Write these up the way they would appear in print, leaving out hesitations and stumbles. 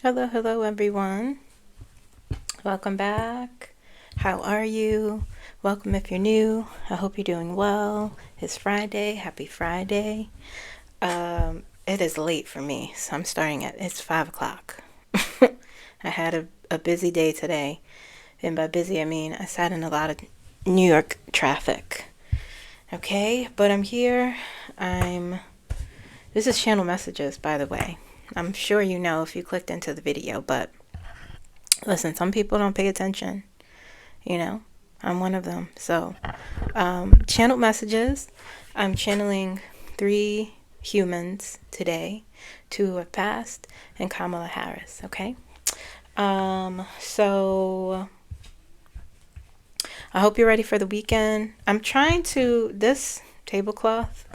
Hello, hello, everyone. Welcome back. How are you? Welcome if you're new. I hope you're doing well. It's Friday. Happy Friday. It is late for me, so I'm starting it's 5 o'clock. I had a busy day today. And by busy, I mean I sat in a lot of New York traffic. Okay, but I'm here. This is channel messages, by the way. I'm sure you know if you clicked into the video, but listen, some people don't pay attention. I'm one of them. So, channeled messages. I'm channeling 3 humans today, 2 who have passed, and Kamala Harris. Okay. So I hope you're ready for the weekend. I'm trying to this tablecloth.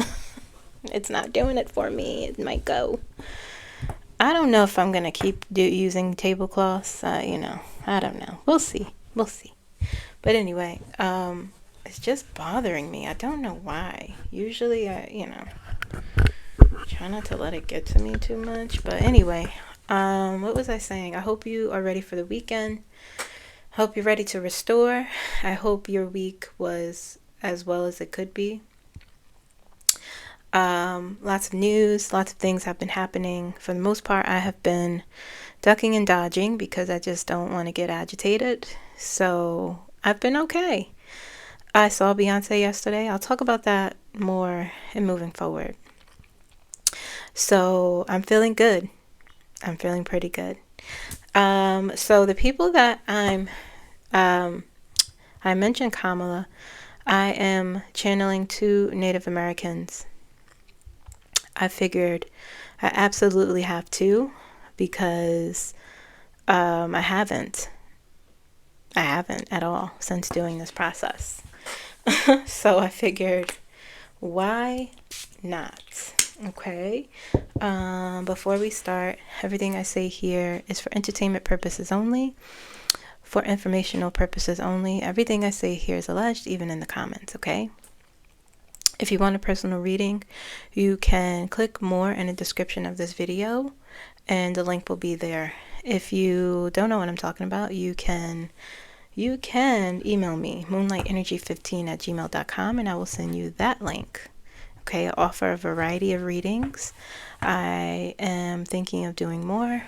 It's not doing it for me. It might go. I don't know if I'm gonna keep using tablecloths. I don't know. We'll see. But anyway, it's just bothering me. I don't know why. Usually, I try not to let it get to me too much. But anyway, what was I saying? I hope you are ready for the weekend. Hope you're ready to restore. I hope your week was as well as it could be. Lots of news, lots of things have been happening. For the most part, I have been ducking and dodging because I just don't want to get agitated. So I've been okay. I saw Beyonce yesterday. I'll talk about that more in moving forward. So I'm feeling good. I'm feeling pretty good. So the people that I mentioned Kamala. I am channeling 2 Native Americans. I figured I absolutely have to because I haven't at all since doing this process. So I figured, why not? Okay. Before we start, everything I say here is for entertainment purposes only, for informational purposes only. Everything I say here is alleged, even in the comments, okay? If you want a personal reading, you can click more in the description of this video, and the link will be there. If you don't know what I'm talking about, you can email me, moonlightenergy15@gmail.com, and I will send you that link. Okay, I offer a variety of readings. I am thinking of doing more,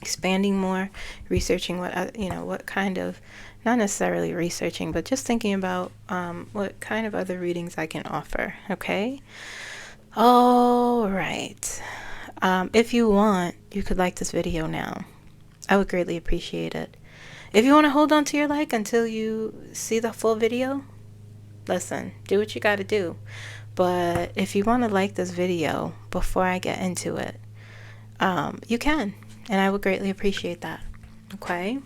expanding more, researching what kind of, not necessarily researching, but just thinking about what kind of other readings I can offer. Okay. All right. If you want, you could like this video now. I would greatly appreciate it. If you want to hold on to your like until you see the full video, listen, do what you got to do. But if you want to like this video before I get into it, you can, and I would greatly appreciate that. Okay.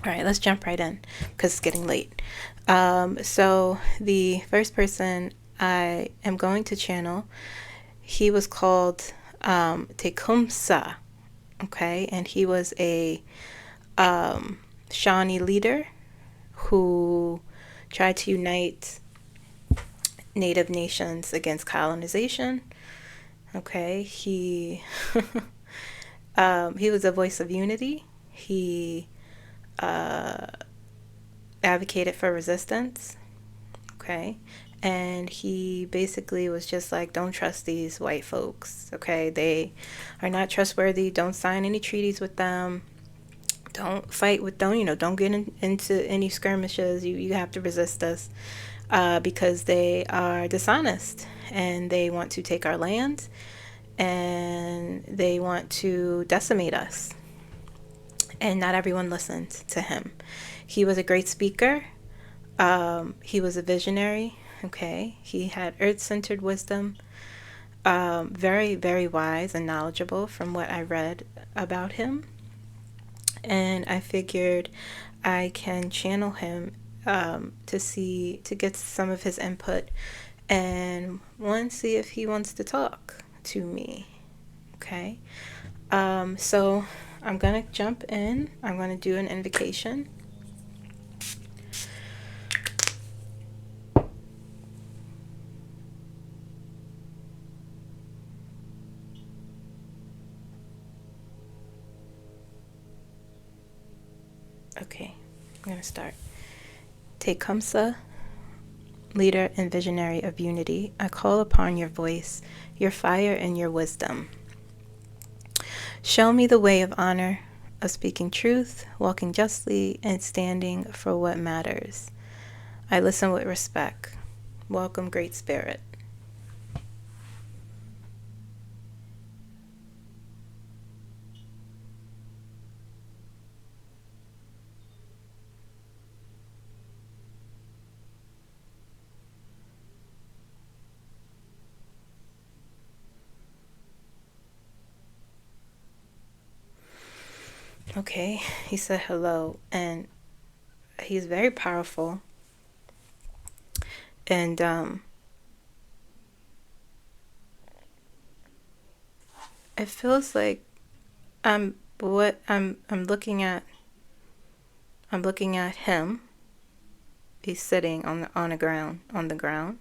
All right, let's jump right in because it's getting late. So the first person I am going to channel, he was called Tecumseh. Okay, and he was a Shawnee leader who tried to unite Native nations against colonization. Okay, he was a voice of unity. He advocated for resistance. Okay, and he basically was just like, don't trust these white folks. Okay, they are not trustworthy. Don't sign any treaties with them. Don't fight with don't get into any skirmishes. You have to resist us because they are dishonest and they want to take our land and they want to decimate us. And not everyone listened to him. He was a great speaker. He was a visionary. Okay, he had earth-centered wisdom. Very, very wise and knowledgeable from what I read about him. And I figured I can channel him to get some of his input and see if he wants to talk to me. Okay. So I'm gonna jump in. I'm gonna do an invocation. Okay, I'm going to start. Tecumseh, leader and visionary of unity, I call upon your voice, your fire, and your wisdom. Show me the way of honor, of speaking truth, walking justly, and standing for what matters. I listen with respect. Welcome, Great Spirit. Okay, he said hello, and he's very powerful. And it feels like I'm looking at him. He's sitting on the ground,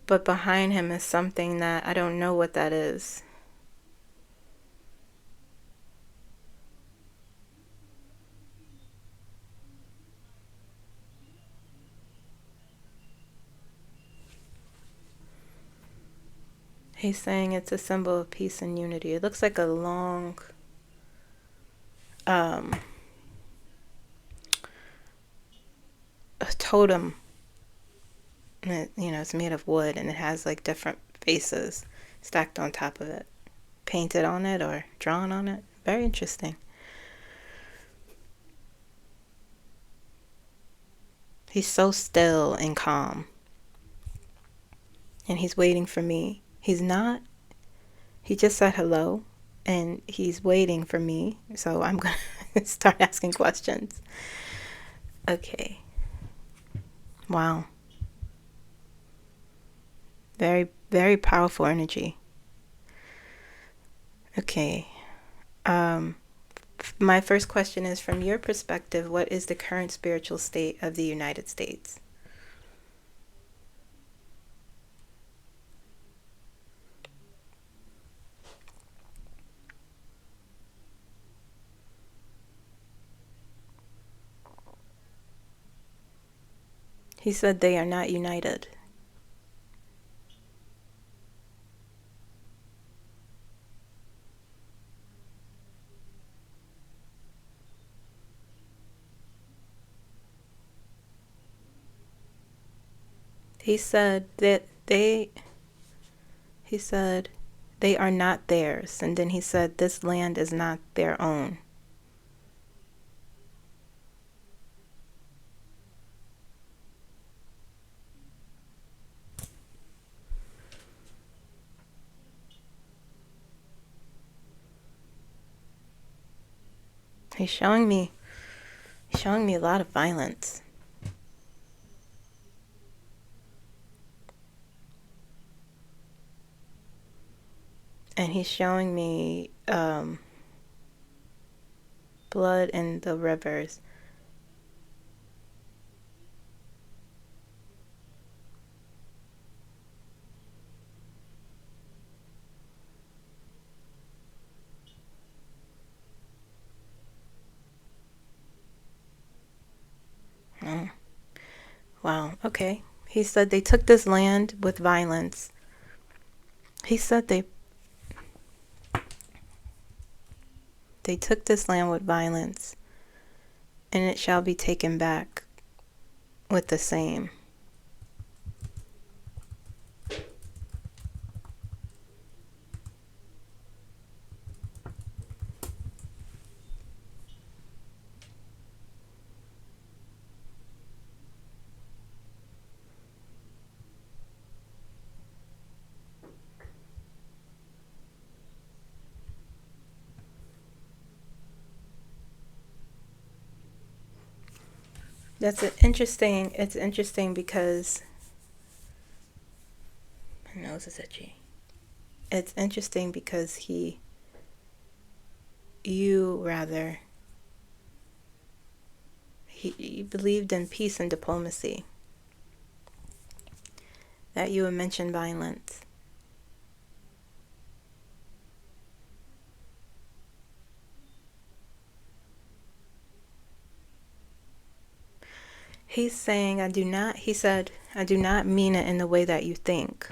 but behind him is something that I don't know what that is. He's saying it's a symbol of peace and unity. It looks like a long a totem. And it, it's made of wood, and it has like different faces stacked on top of it, painted on it or drawn on it. Very interesting. He's so still and calm, and he's waiting for me. He just said hello, and he's waiting for me, so I'm gonna start asking questions. Okay. Wow. Very, very powerful energy. Okay. My first question is, from your perspective, what is the current spiritual state of the United States? He said they are not united. He said that he said they are not theirs. And then he said this land is not their own. He's showing me a lot of violence. And he's showing me blood in the rivers. Oh. Wow, okay. He said they took this land with violence. He said they took this land with violence, and it shall be taken back with the same. It's interesting because my nose is itchy. It's interesting because he believed in peace and diplomacy. That you would mention violence. He's saying, he said, I do not mean it in the way that you think.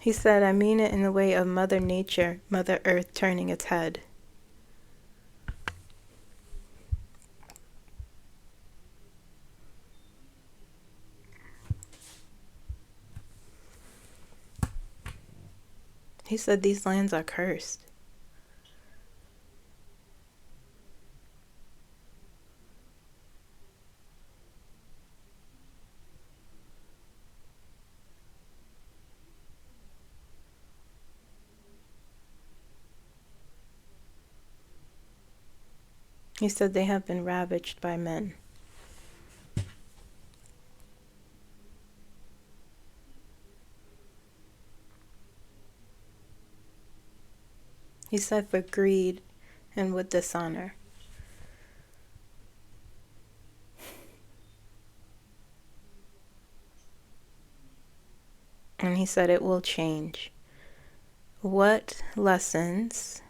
He said, I mean it in the way of Mother Nature, Mother Earth turning its head. He said these lands are cursed. He said they have been ravaged by men. He said for greed and with dishonor. And he said it will change. What lessons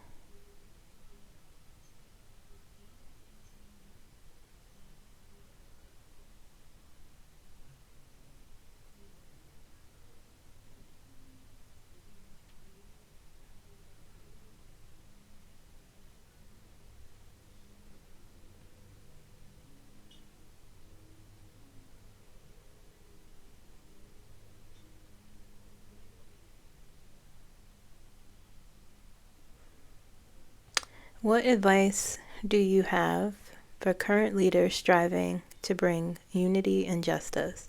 What advice do you have for current leaders striving to bring unity and justice?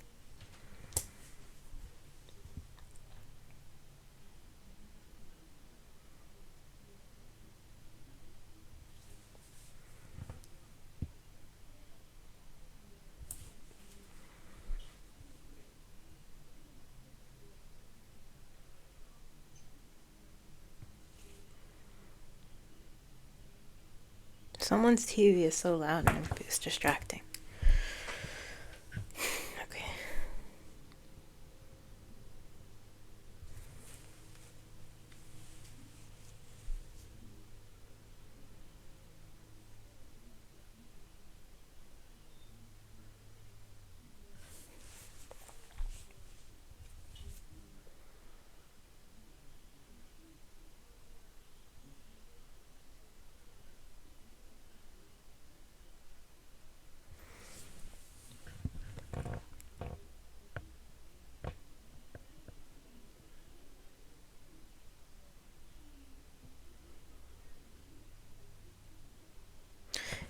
Someone's TV is so loud and it's distracting. Okay.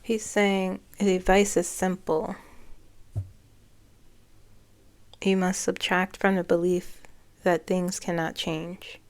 He's saying the advice is simple. You must subtract from the belief that things cannot change.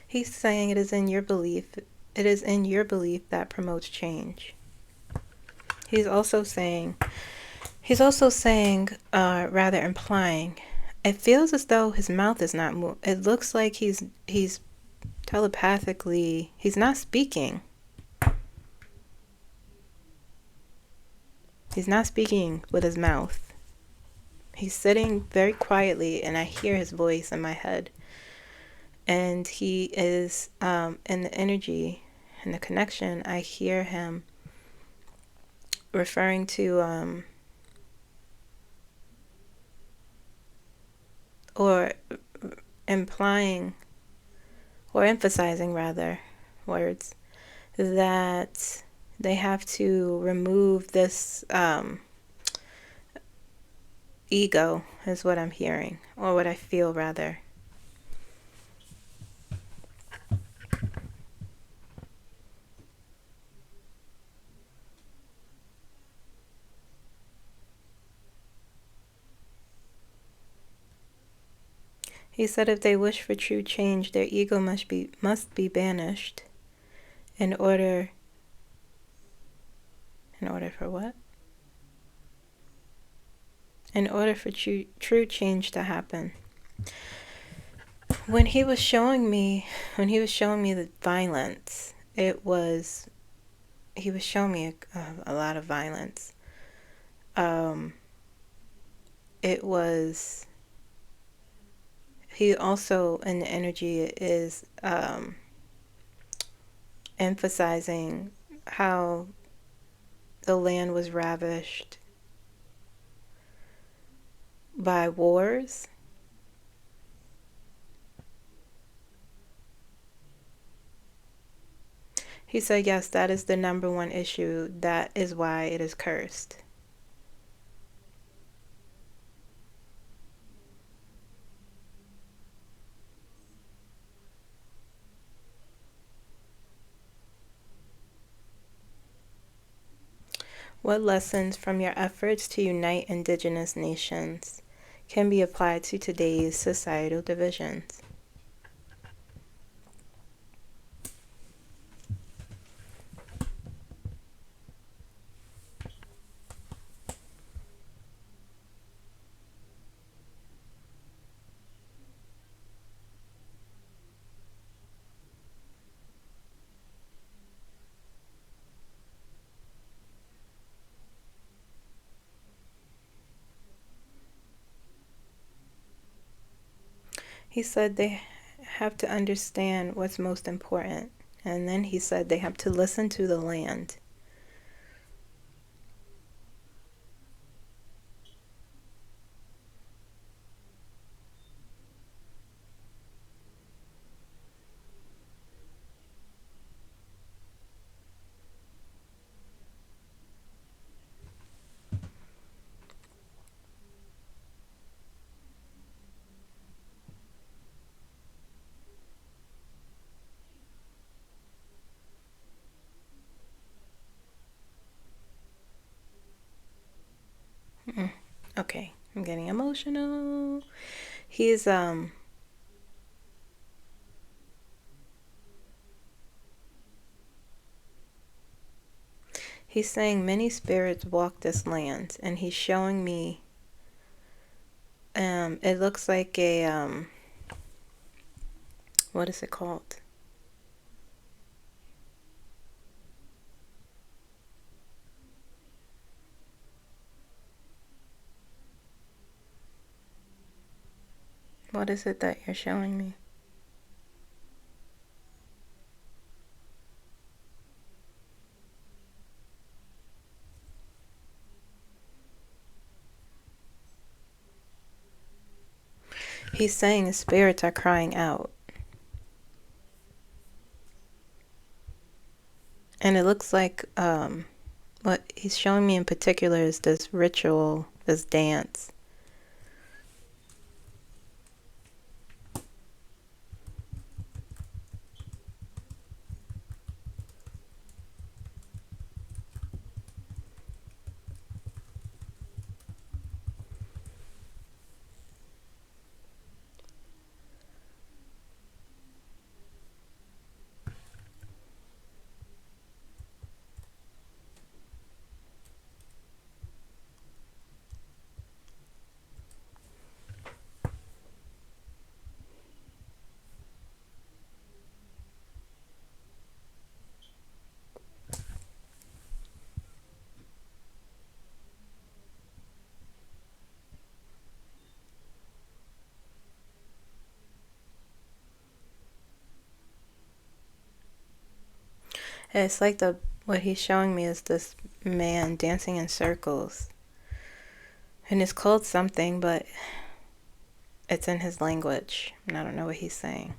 He's saying it is in your belief. It is in your belief that promotes change. He's also saying, rather implying, it feels as though his mouth is not moving. It looks like he's telepathically, he's not speaking. He's not speaking with his mouth. He's sitting very quietly, and I hear his voice in my head. And he is, in the energy and the connection, I hear him referring to, or implying, or emphasizing rather, words, that They have to remove this ego, is what I'm hearing, or what I feel rather. He said if they wish for true change, their ego must be banished in order for what? In order for true change to happen. When he was showing me the violence, he was showing me a lot of violence. He also in the energy is emphasizing how the land was ravished by wars. He said, yes, that is the number one issue. That is why it is cursed. What lessons from your efforts to unite indigenous nations can be applied to today's societal divisions? He said they have to understand what's most important. And then he said they have to listen to the land. Okay, I'm getting emotional. He's saying many spirits walk this land, and he's showing me it looks like a what is it called? What is it that you're showing me? He's saying the spirits are crying out. And it looks like what he's showing me in particular is this ritual, this dance. And it's like what he's showing me is this man dancing in circles. And it's called something, but it's in his language. And I don't know what he's saying.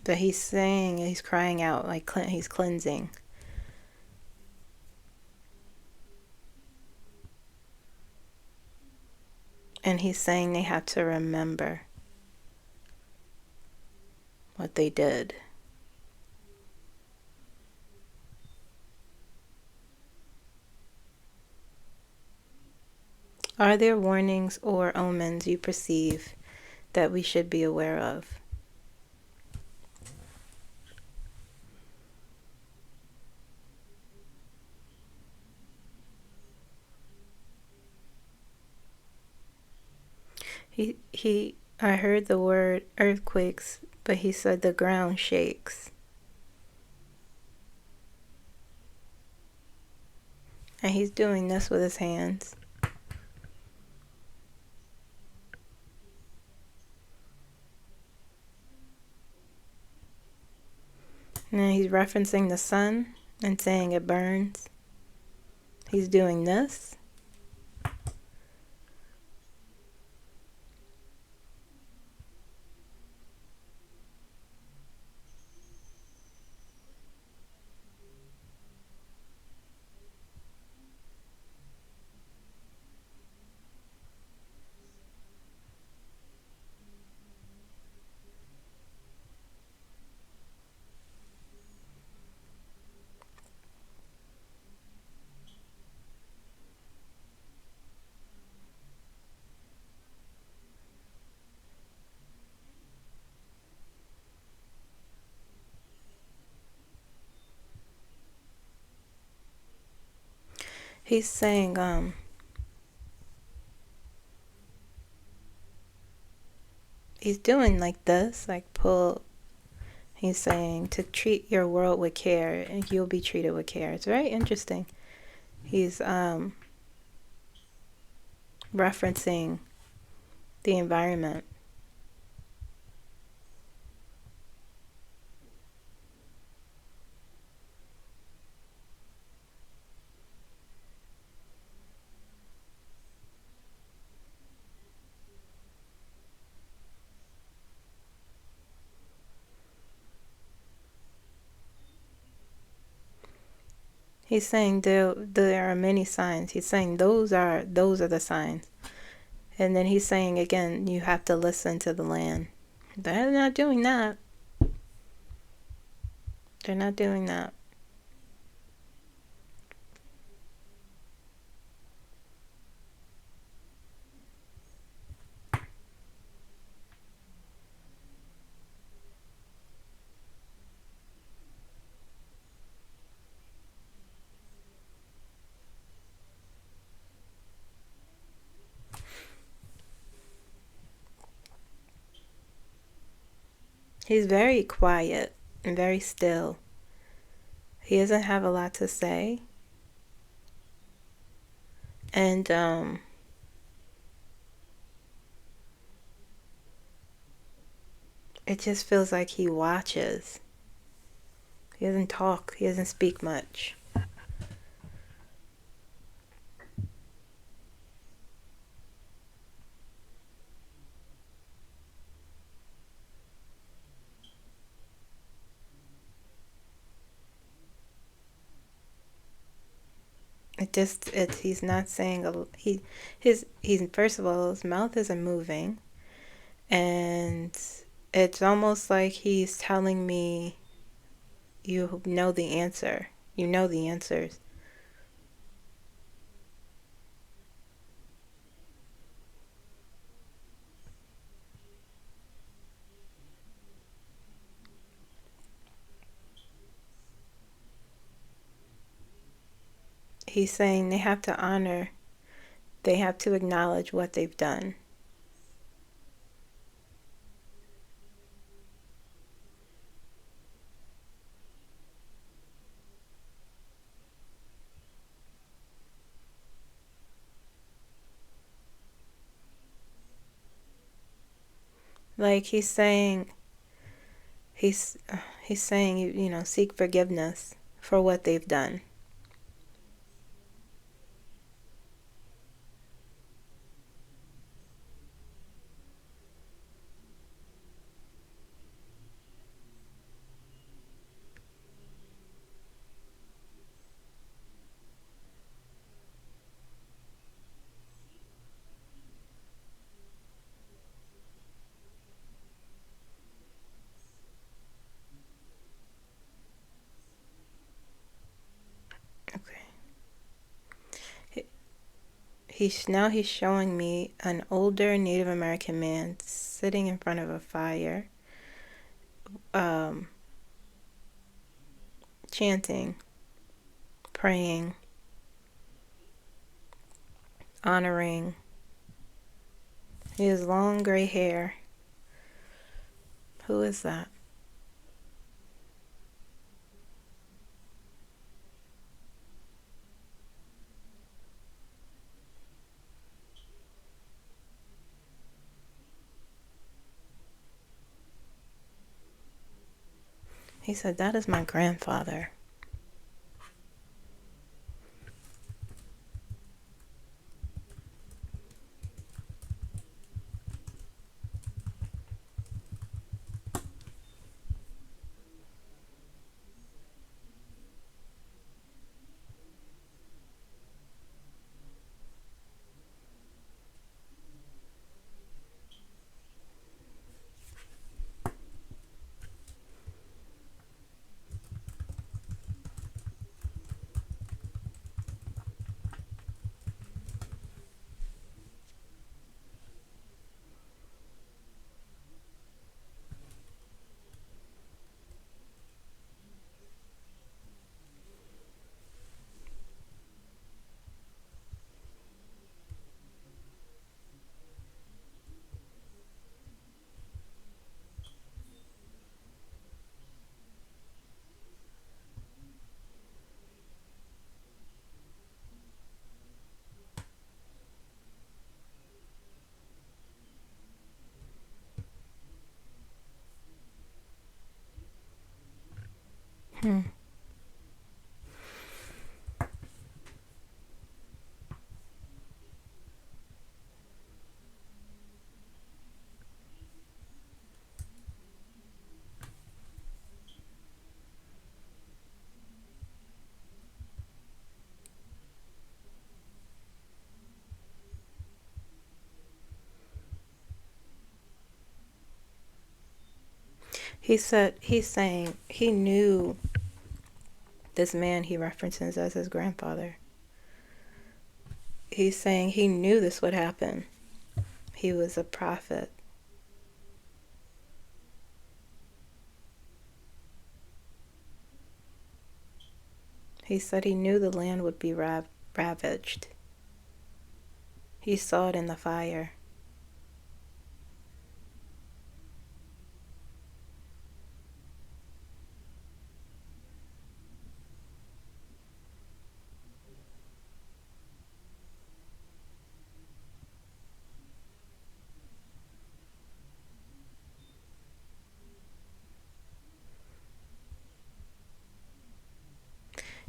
But he's saying, he's crying out, like he's cleansing. And he's saying they have to remember what they did. Are there warnings or omens you perceive that we should be aware of? I heard the word earthquakes, but he said the ground shakes. And he's doing this with his hands. And then he's referencing the sun and saying it burns. He's doing this. He's saying, he's doing like this, like pull. He's saying to treat your world with care and you'll be treated with care. It's very interesting. He's referencing the environment. He's saying there are many signs. He's saying those are the signs. And then he's saying again, you have to listen to the land. They're not doing that. They're not doing that. He's very quiet and very still. He doesn't have a lot to say. And it just feels like he watches. He doesn't talk. He doesn't speak much. He's not saying he's first of all, his mouth isn't moving, and it's almost like he's telling me, you know the answer. You know the answers. He's saying they have to honor, they have to acknowledge what they've done. Like he's saying, he's saying, you know, seek forgiveness for what they've done. He's showing me an older Native American man sitting in front of a fire, chanting, praying, honoring. He has long gray hair. Who is that? He said, that is my grandfather. Hmm. He's saying he knew this man he references as his grandfather. He's saying he knew this would happen. He was a prophet. He said he knew the land would be ravaged. He saw it in the fire.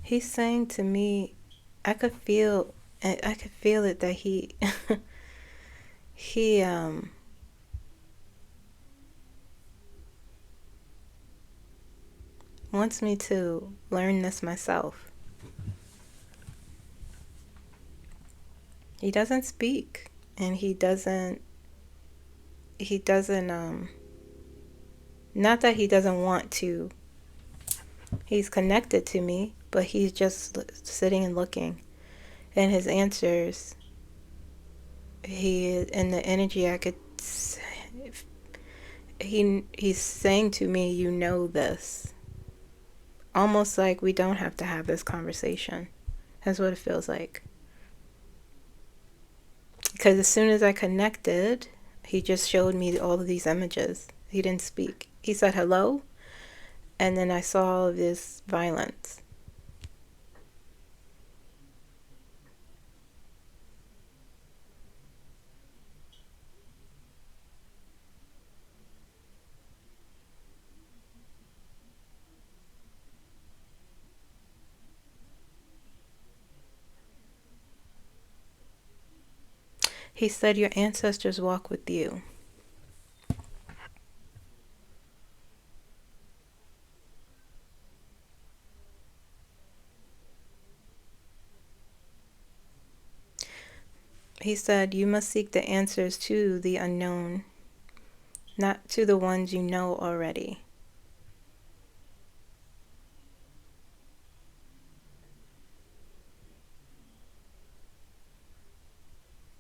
He's saying to me, I could feel it that he wants me to learn this myself. He doesn't speak, and he doesn't not that he doesn't want to. He's connected to me, but he's just sitting and looking. And his answers, in the energy I could, he's saying to me, you know this. Almost like we don't have to have this conversation. That's what it feels like. Because as soon as I connected, he just showed me all of these images. He didn't speak. He said hello, and then I saw all of this violence. He said, your ancestors walk with you. He said, you must seek the answers to the unknown, not to the ones you know already.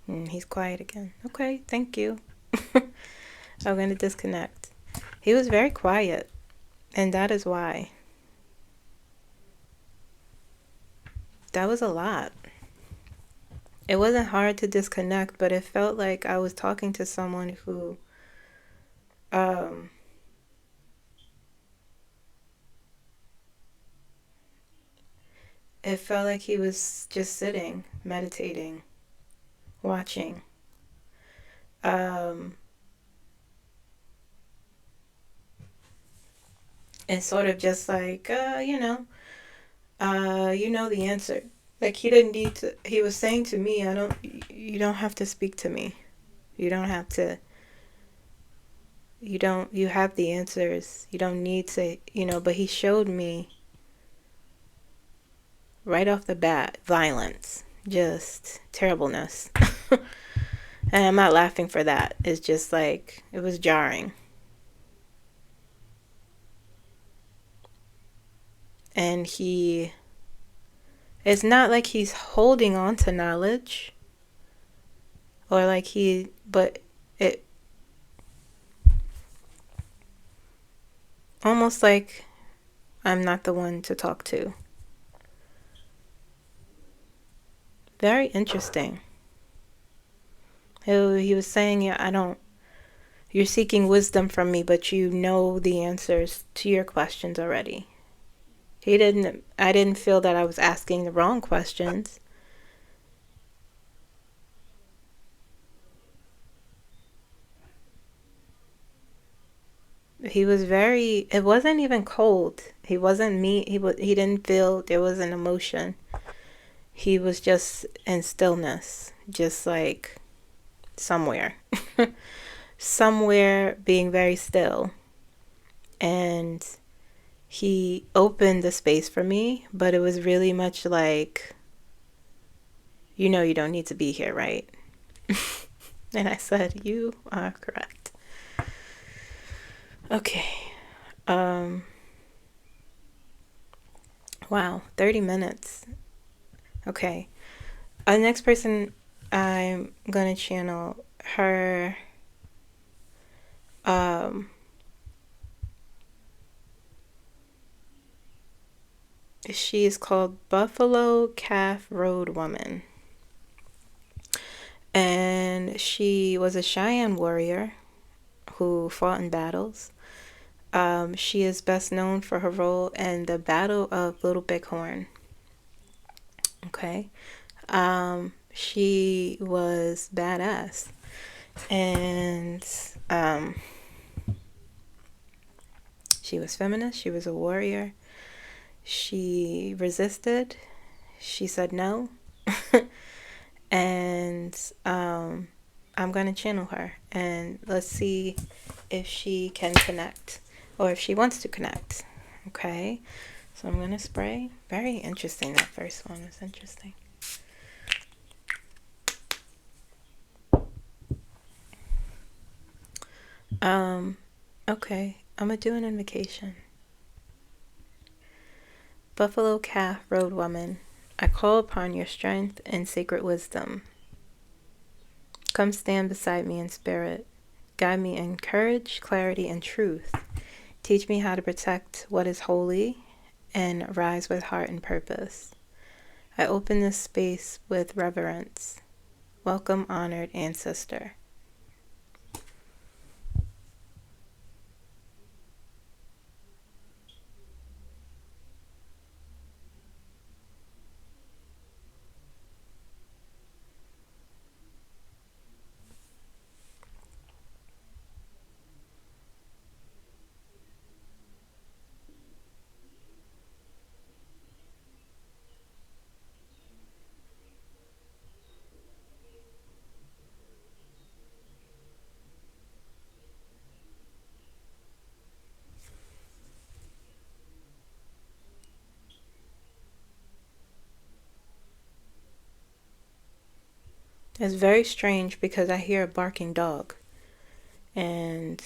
He's quiet again. Okay, thank you. I'm going to disconnect. He was very quiet, and that is why. That was a lot. It wasn't hard to disconnect, but it felt like I was talking to someone who, um, it felt like he was just sitting, meditating, watching. Um, and sort of just like, you know the answer. Like he didn't need to, he was saying to me, you don't have to speak to me. You don't have to, you have the answers. You don't need to, but he showed me right off the bat violence, just terribleness. And I'm not laughing for that. It's just like, it was jarring. And it's not like he's holding on to knowledge or like but it almost like I'm not the one to talk to. Very interesting. He was saying, yeah, you're seeking wisdom from me, but you know the answers to your questions already. I didn't feel that I was asking the wrong questions. It wasn't even cold. He wasn't me. He didn't feel there was an emotion. He was just in stillness, just like somewhere. Somewhere being very still. And he opened the space for me, but it was really much like, you don't need to be here, right? And I said, you are correct. Okay. Wow, 30 minutes. Okay. The next person I'm going to channel her, she is called Buffalo Calf Road Woman. And she was a Cheyenne warrior who fought in battles. She is best known for her role in the Battle of Little Bighorn. Okay. She was badass. And she was feminist. She was a warrior. She resisted. She said no. And I'm going to channel her. And let's see if she can connect. Or if she wants to connect. Okay. So I'm going to spray. Very interesting. That first one was interesting. Okay. I'm going to do an invocation. Buffalo Calf Road Woman, I call upon your strength and sacred wisdom. Come stand beside me in spirit. Guide me in courage, clarity, and truth. Teach me how to protect what is holy and rise with heart and purpose. I open this space with reverence. Welcome, honored ancestor. It's very strange because I hear a barking dog. And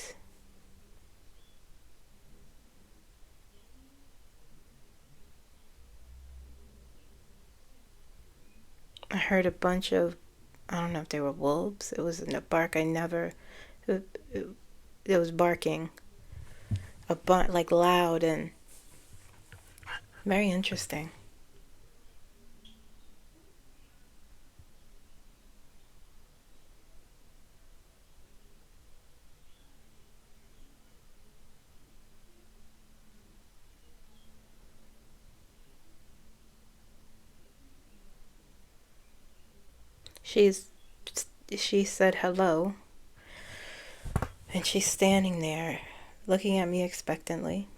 I heard a bunch of I don't know if they were wolves. It was a bark I never, it, it was barking, like loud and very interesting. She's, she said hello, and she's standing there looking at me expectantly.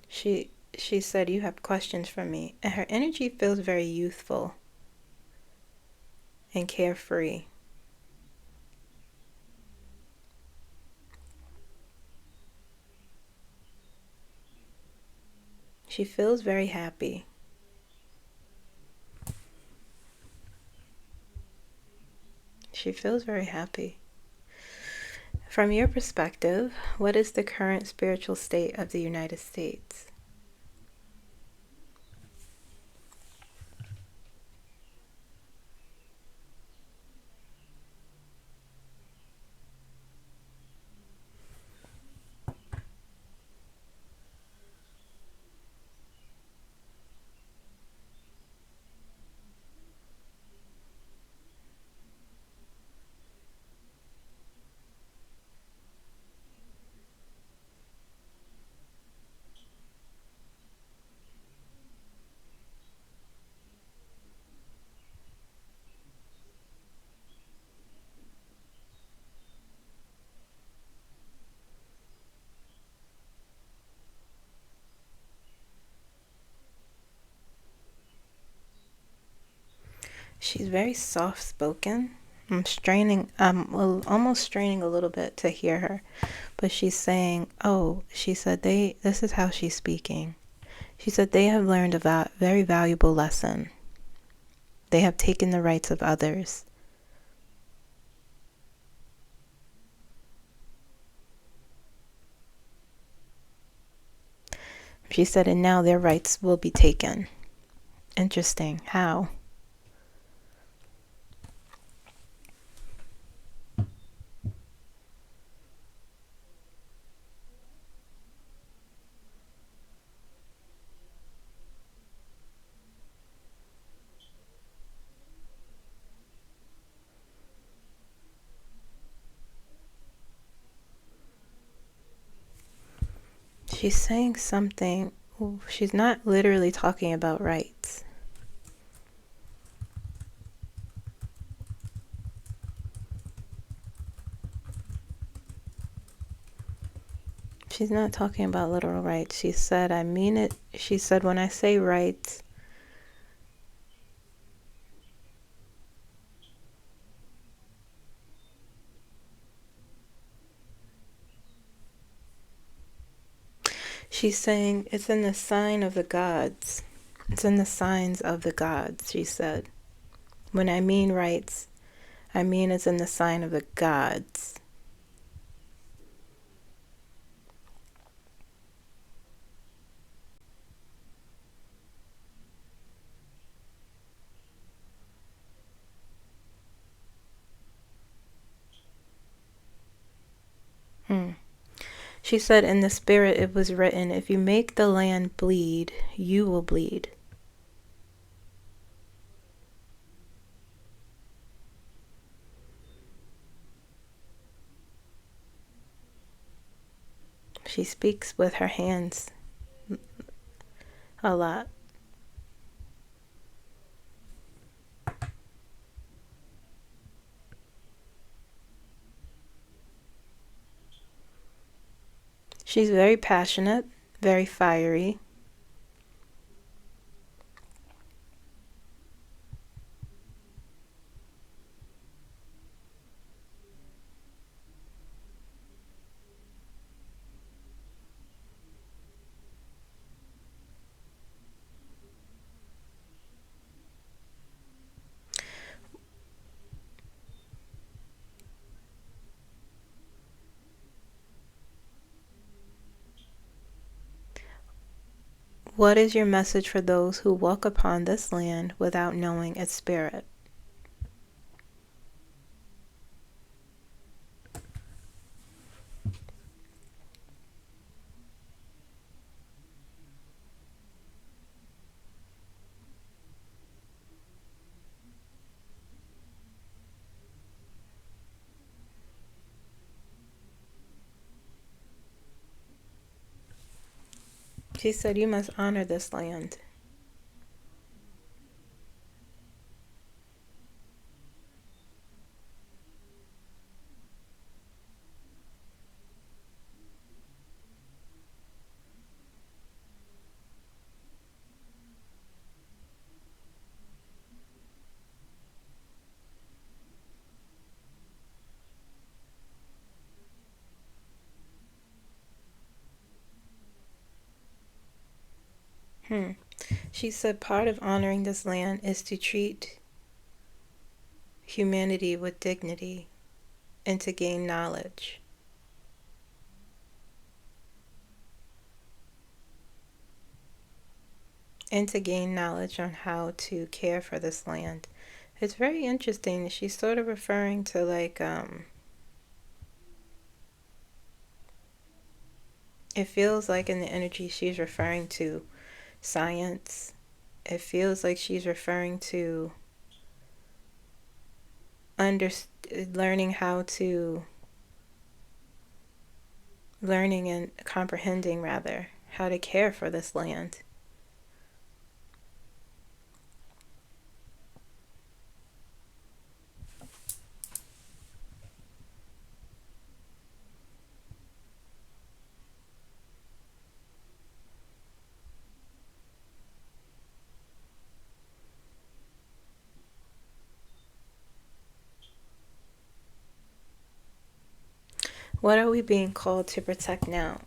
She said, "You have questions for me," and her energy feels very youthful and carefree. She feels very happy. She feels very happy. From your perspective, what is the current spiritual state of the United States? She's very soft spoken. Almost straining a little bit to hear her. But she's saying, oh, she said this is how she's speaking. She said they have learned a very valuable lesson. They have taken the rights of others. She said, and now their rights will be taken. Interesting. How? She's saying something. She's not literally talking about rights. She's not talking about literal rights. She said, I mean it. She said, when I say rights, she's saying it's in the sign of the gods. It's in the signs of the gods, she said. When I mean rights, I mean it's in the sign of the gods. She said, in the spirit it was written, if you make the land bleed, you will bleed. She speaks with her hands a lot. She's very passionate, very fiery. What is your message for those who walk upon this land without knowing its spirit? She said, you must honor this land. She said part of honoring this land is to treat humanity with dignity and to gain knowledge. And to gain knowledge on how to care for this land. It's very interesting. She's sort of referring to like, it feels like in the energy she's referring to science. It feels like she's referring to learning and comprehending rather, how to care for this land. What are we being called to protect now,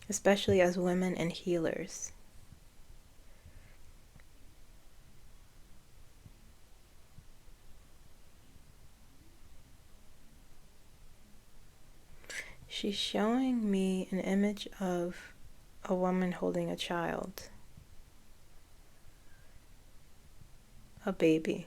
especially as women and healers? She's showing me an image of a woman holding a child, a baby.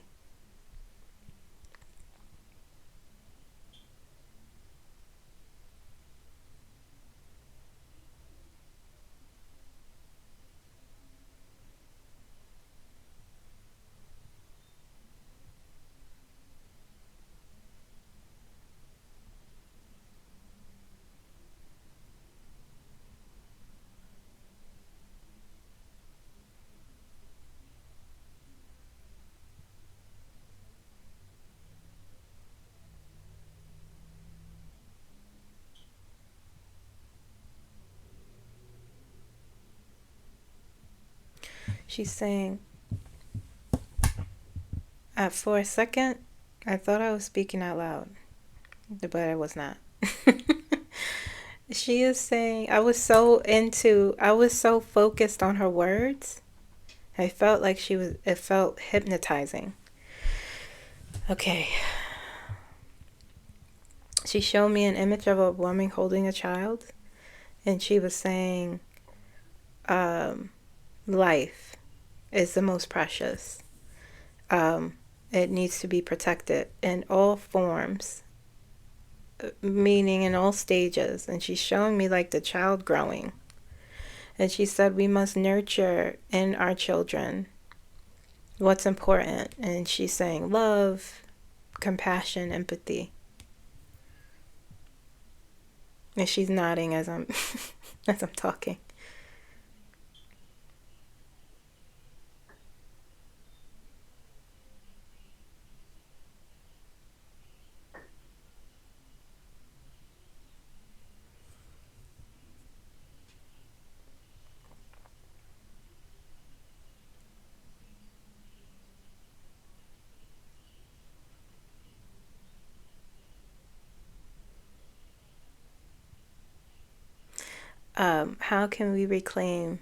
She's saying, for a second, I thought I was speaking out loud, but I was not. She is saying, I was so focused on her words. I felt like it felt hypnotizing. Okay. She showed me an image of a woman holding a child, and she was saying, life is the most precious. It needs to be protected in all forms, meaning in all stages. And she's showing me like the child growing. And she said we must nurture in our children what's important. And she's saying love, compassion, empathy. And she's nodding as I'm as I'm talking. How can we reclaim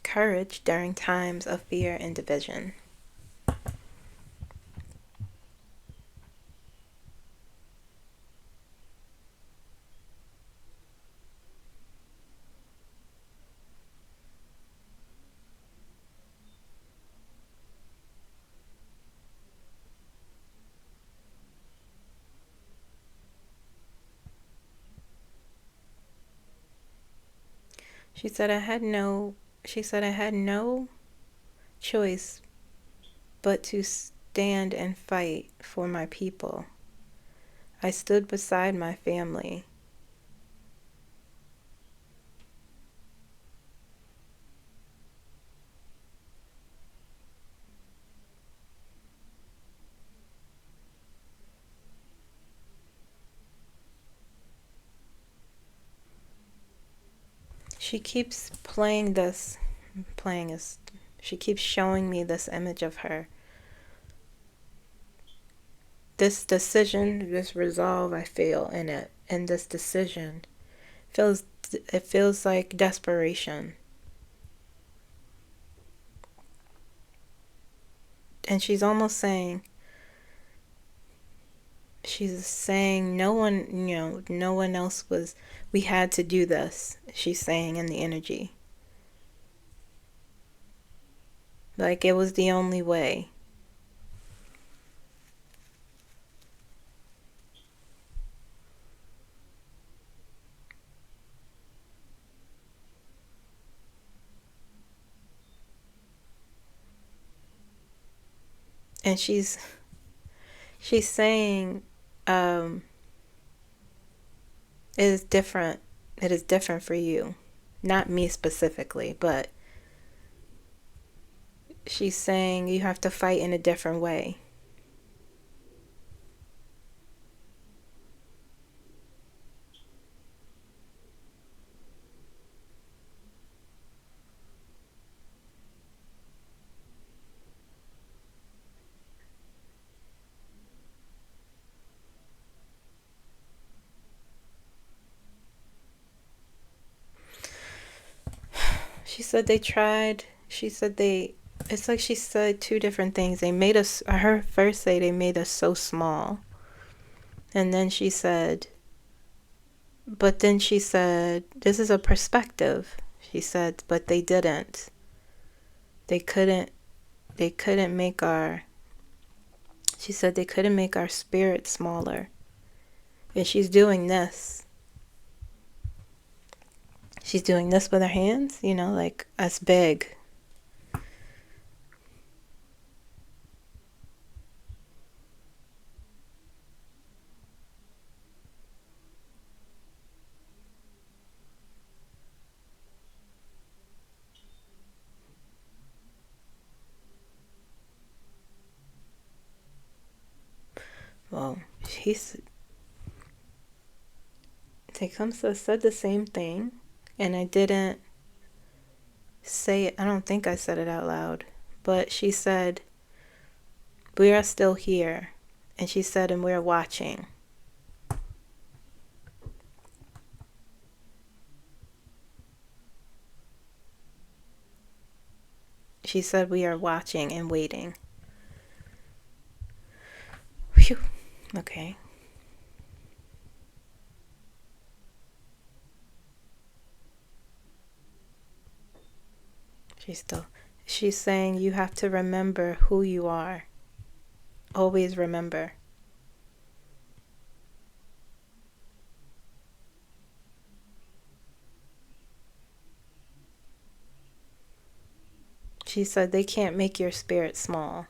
courage during times of fear and division? She said I had no choice but to stand and fight for my people. I stood beside my family. She keeps she keeps showing me this image of her. This decision, this resolve, I feel in it. And this decision it feels like desperation. And she's saying no one else we had to do this, she's saying in the energy. Like it was the only way. And she's saying it is different. It is different for you. Not me specifically, but she's saying you have to fight in a different way. It's like she said two different things. Her first say they made us so small. And then she said, this is a perspective. She said, but they didn't. They couldn't make she said they couldn't make our spirit smaller. And she's doing this. She's doing this with her hands, like us big. Well, Tecumseh said the same thing, and I didn't say it. I don't think I said it out loud, but she said, we are still here, and she said, and we're watching. She said, we are watching and waiting. Phew. Okay. She's saying you have to remember who you are. Always remember. She said they can't make your spirit small.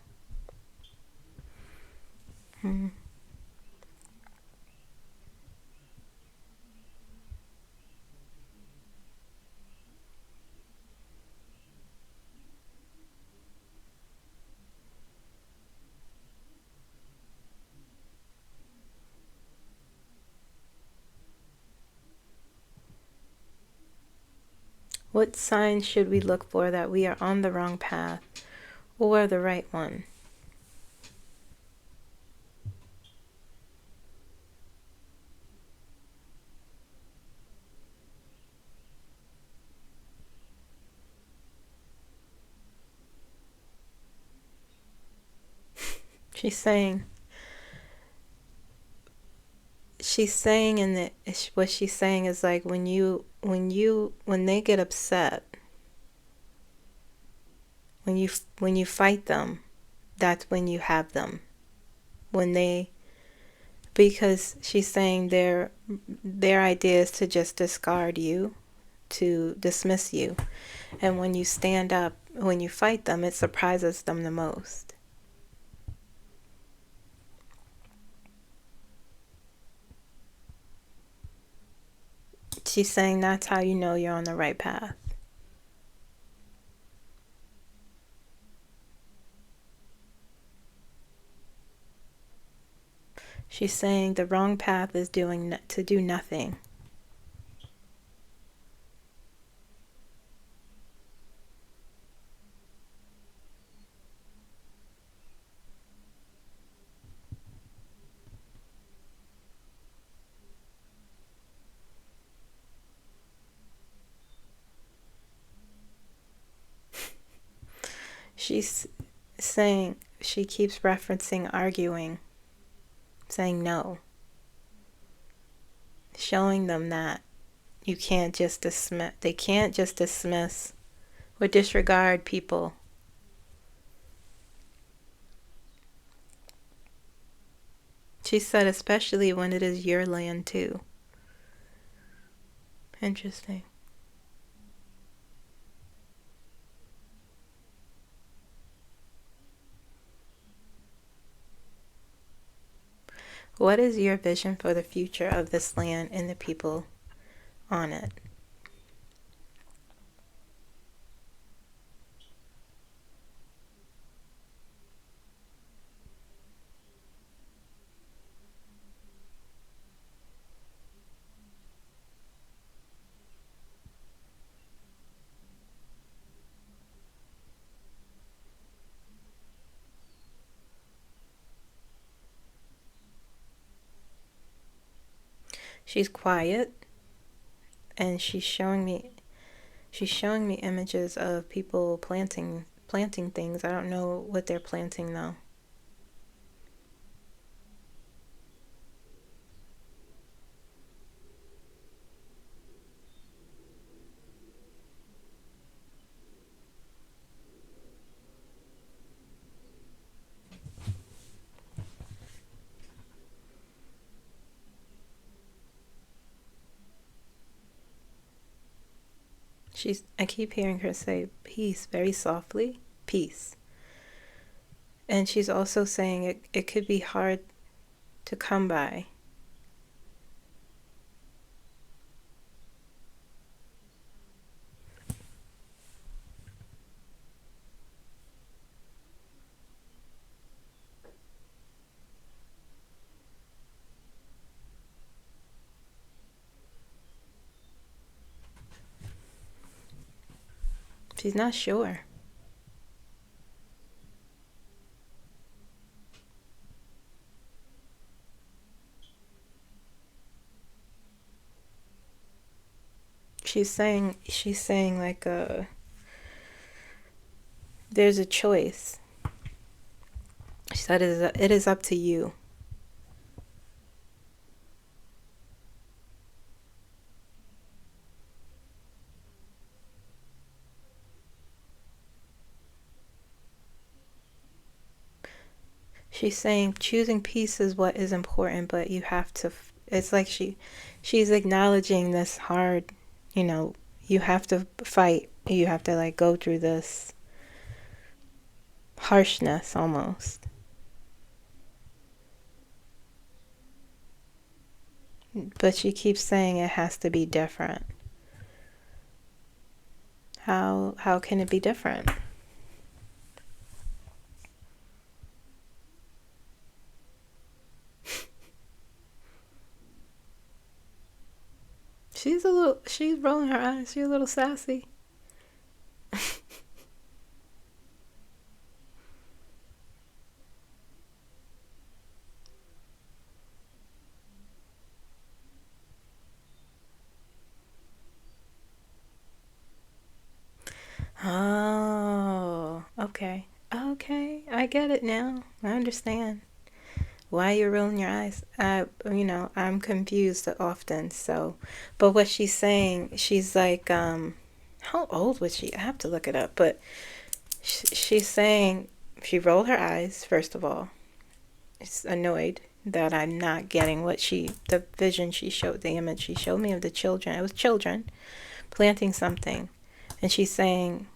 What signs should we look for that we are on the wrong path or the right one? She's saying what she's saying is like when they get upset, when you fight them, that's when you have them. Because she's saying their idea is to just discard you, to dismiss you. And when you stand up, when you fight them, it surprises them the most. She's saying that's how you know you're on the right path. She's saying the wrong path is to do nothing. She's saying, she keeps referencing arguing, saying no, showing them that you can't just dismiss, they can't just dismiss or disregard people. She said especially when it is your land too. Interesting. What is your vision for the future of this land and the people on it? She's quiet, and she's showing me images of people planting things. I don't know what they're planting though. I keep hearing her say peace very softly, peace. And she's also saying it could be hard to come by. She's not sure. She's saying like there's a choice. She said it is up to you. She's saying choosing peace is what is important, but you have to, it's like she's acknowledging this hard, you have to fight. You have to like go through this harshness almost. But she keeps saying it has to be different. How can it be different? She's rolling her eyes. She's a little sassy. Oh, okay. Okay, I get it now. I understand why you're rolling your eyes. I'm confused often, so. But what she's saying, she's like, how old was she? I have to look it up, but she's saying she rolled her eyes, first of all. She's annoyed that I'm not getting the vision she showed, the image she showed me of the children. It was children, planting something. And she's saying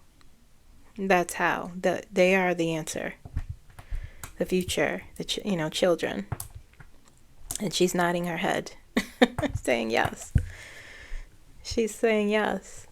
that's how. That they are the answer. The future, children. And she's nodding her head, saying yes. She's saying yes.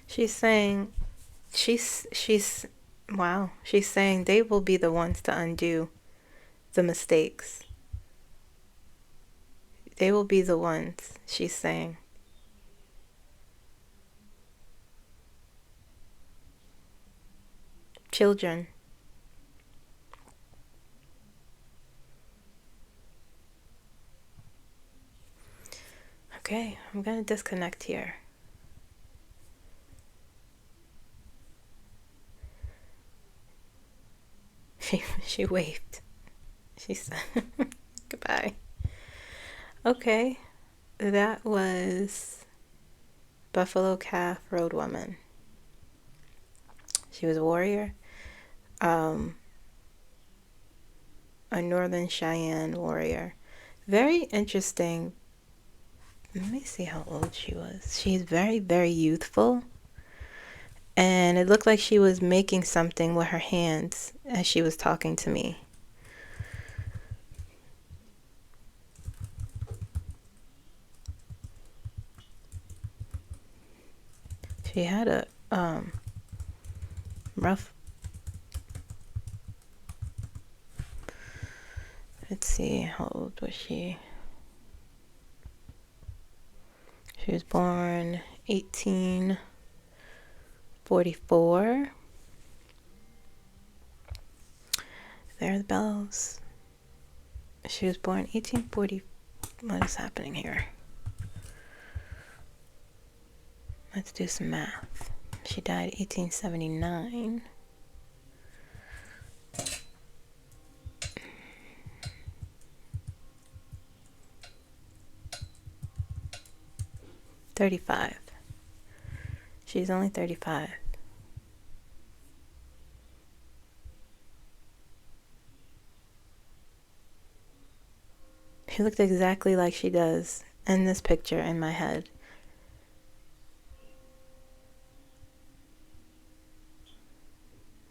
She's saying, she's, wow. She's saying they will be the ones to undo the mistakes. They will be the ones, she's saying. Children. Okay, I'm gonna disconnect here. She waved. She said goodbye. Okay, that was Buffalo Calf Road Woman. She was a warrior, a Northern Cheyenne warrior. Very interesting. Let me see how old she was. She's very, very youthful. And it looked like she was making something with her hands as she was talking to me. She had a rough. Let's see, how old was she? She was born 1844. There are the bells. She was born 1840. What is happening here? Let's do some math. She died 1879. She's only 35. She looked exactly like she does in this picture in my head.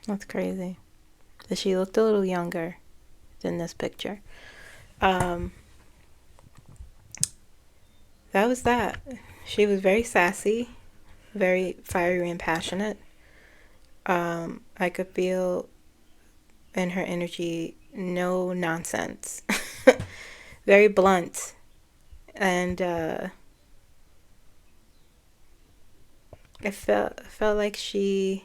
That's crazy. But she looked a little younger than this picture. That was that. She was very sassy, very fiery and passionate. I could feel in her energy no nonsense. Very blunt. And it felt like she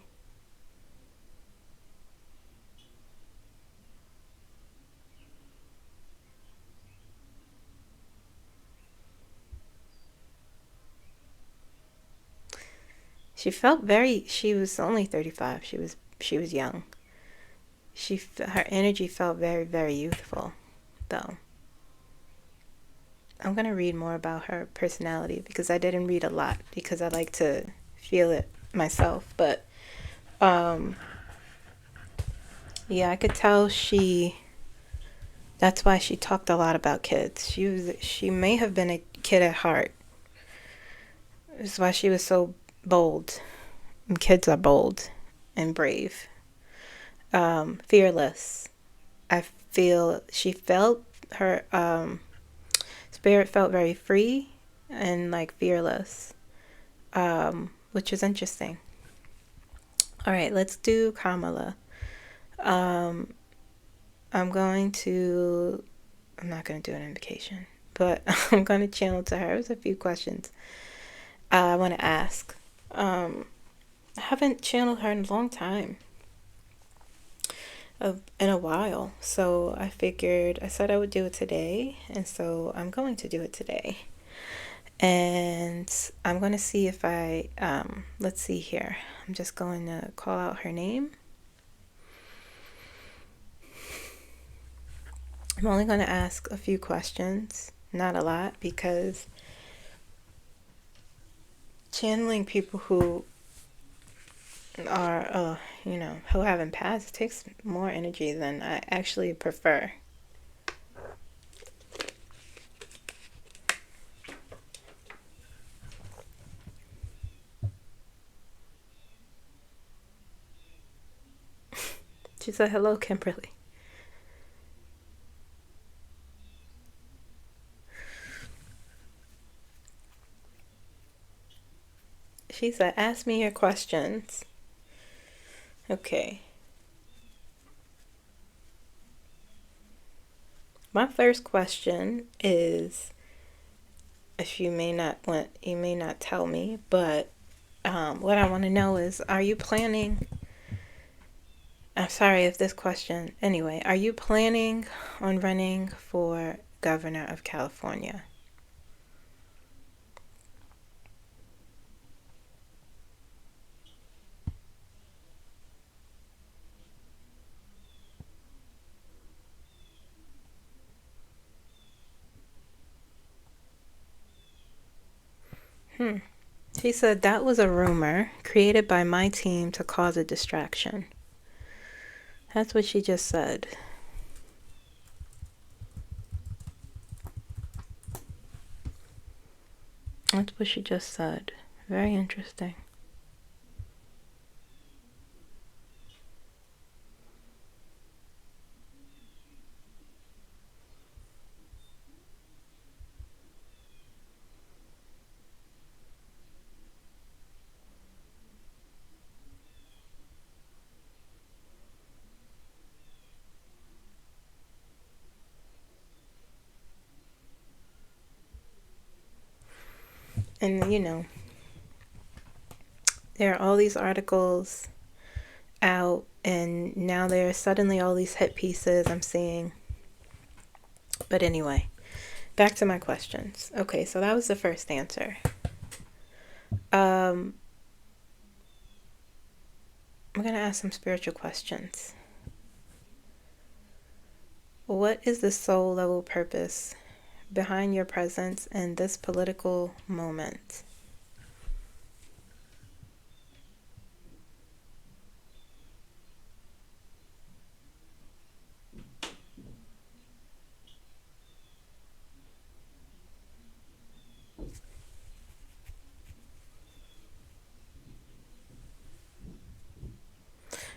she was only 35. She was young. Her energy felt very, very youthful, though. I'm going to read more about her personality because I didn't read a lot because I like to feel it myself. But, yeah, I could tell that's why she talked a lot about kids. She may have been a kid at heart. That's why she was so bold. And kids are bold and brave. Fearless. I feel she felt her spirit felt very free and like fearless, which is interesting. All right, let's do Kamala. I'm not going to do an invocation, but I'm going to channel to her. There's a few questions I want to ask. I haven't channeled her in a long time. In a while, so I said I would do it today, and so I'm going to do it today. And I'm going to see if let's see here. I'm just going to call out her name. I'm only going to ask a few questions, not a lot, because channeling people who are, who haven't passed takes more energy than I actually prefer. She said, hello, Kimberly. She said, ask me your questions. Okay. My first question is, if you may not tell me, but what I want to know is, are you planning, I'm sorry if this question, anyway, are you planning on running for governor of California? She said that was a rumor created by my team to cause a distraction. That's what she just said. That's what she just said. Very interesting. And there are all these articles out, and now there are suddenly all these hit pieces I'm seeing. But anyway, back to my questions. Okay, so that was the first answer. I'm going to ask some spiritual questions. What is the soul level purpose behind your presence in this political moment?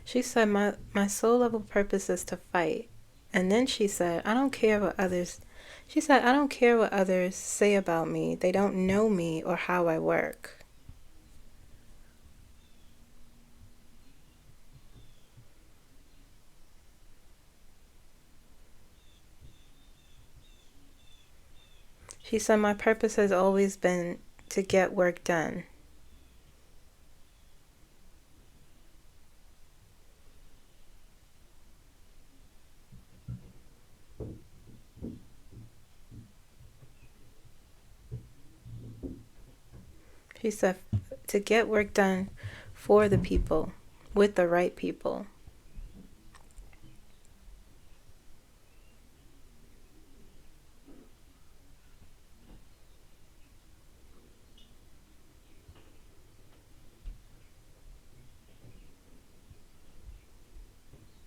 She said, my soul level purpose is to fight. And then she said, I don't care what others, she said, I don't care what others say about me. They don't know me or how I work. She said, my purpose has always been to get work done. She said, to get work done for the people, with the right people.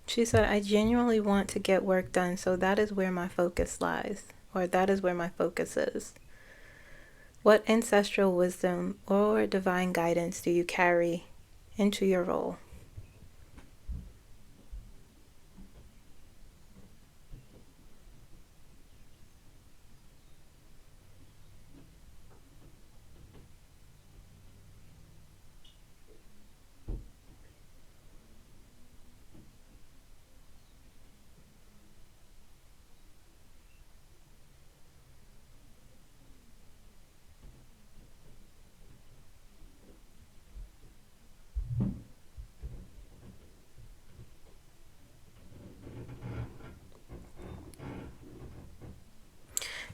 She said, I genuinely want to get work done, so that is where my focus lies, or that is where my focus is. What ancestral wisdom or divine guidance do you carry into your role?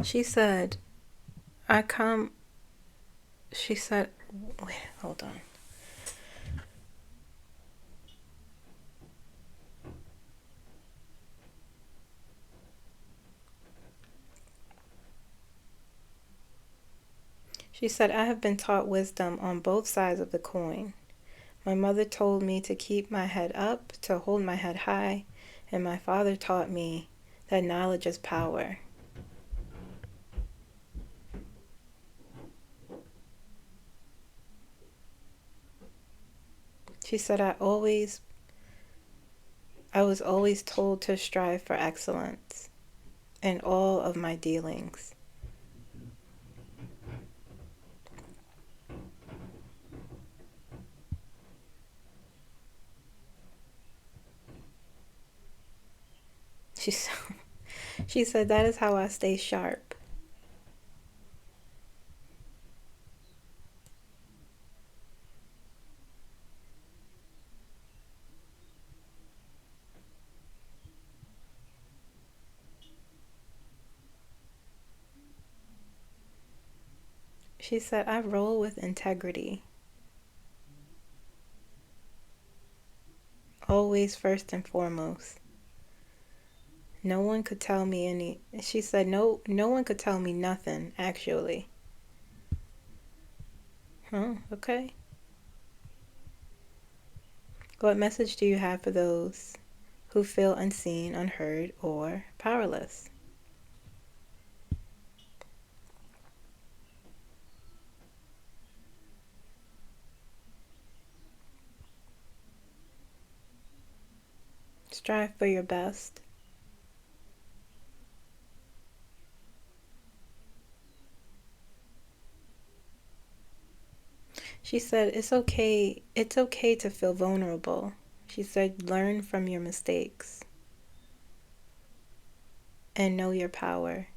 She said, I come She said, wait, hold on. She said, I have been taught wisdom on both sides of the coin. My mother told me to keep my head up, to hold my head high, and my father taught me that knowledge is power. She said, I was always told to strive for excellence in all of my dealings. She she said, that is how I stay sharp. She said, I roll with integrity. Always first and foremost. No one could tell me any. She said, no one could tell me nothing, actually. Huh, okay. What message do you have for those who feel unseen, unheard, or powerless? Strive for your best. She said, it's okay to feel vulnerable. She said, learn from your mistakes and know your power.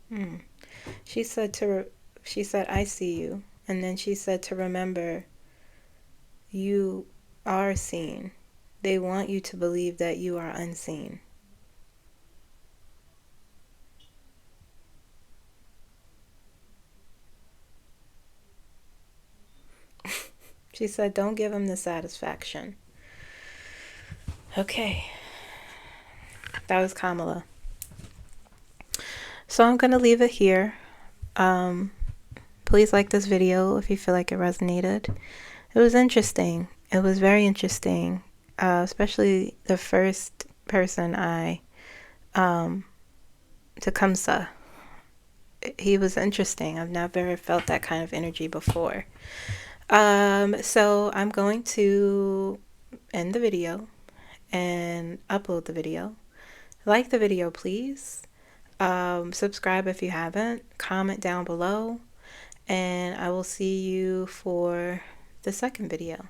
Hmm. She said I see you. And then she said to remember, you are seen. They want you to believe that you are unseen. She said, don't give them the satisfaction. Okay. That was Kamala. So I'm going to leave it here. Please like this video if you feel like it resonated. It was interesting. It was very interesting, especially the first person Tecumseh. He was interesting. I've never felt that kind of energy before. So I'm going to end the video and upload the video. Like the video, please. Subscribe if you haven't. Comment down below. And I will see you for the second video.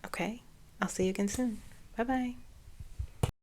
Okay? I'll see you again soon. Bye-bye.